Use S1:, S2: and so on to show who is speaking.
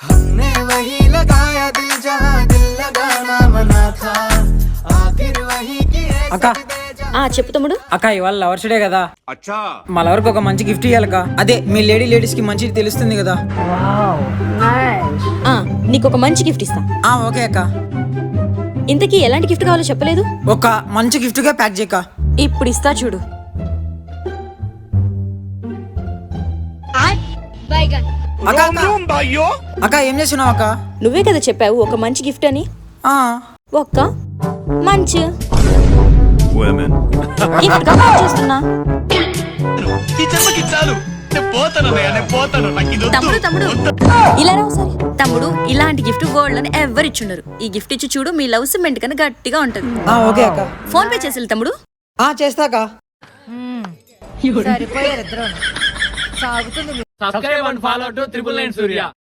S1: हमने वही लगाया दिल जहां दिल लगाना मना था आखिर वही किए
S2: అక్క
S3: చెప్పు తమ్ముడు.
S2: అక్క ఇవాళ లవర్స్ డే కదా.
S4: అచ్చా
S2: మా లవర్కి ఒక మంచి గిఫ్ట్ ఇవ్వాలక్క. అదే మీ లేడీస్ కి మంచిది తెలుస్తుంది కదా.
S3: నీకు ఒక మంచి గిఫ్ట్ ఇస్తా.
S2: ఓకే అక్క.
S3: ఇంతకీ ఎలాంటి గిఫ్ట్ కావాలో చెప్పలేదు.
S2: ఒక మంచి గిఫ్ట్ గా ప్యాక్ చేయక.
S3: ఇప్పుడు ఇస్తా చూడు.
S2: అక్క అక్క ఏం చేస్తున్నావు అక్క?
S3: నువ్వే కదా చెప్పావు ఒక మంచి గిఫ్ట్ అని. ఒక్క మంచి గిఫ్ట్ గా ప్యాక్ చేస్తున్నా. తమ్ముడు ఇలా రావు సరే. తమ్ముడు ఇలాంటి గిఫ్ట్ వరల్డ్ అని ఎవరిచ్చుండరు. ఈ గిఫ్ట్ ఇచ్చి చూడు, మీ లవ్ సిమెంట్ కన్నా గట్టిగా ఉంటది.
S2: ఓకే అక్క.
S3: ఫోన్ పే చేసి తమ్ముడు.
S2: చేస్తాక.
S5: సరిపోయారు ఇద్దరు. సాగుతుంది.
S6: Subscribe and follow to 999 Surya.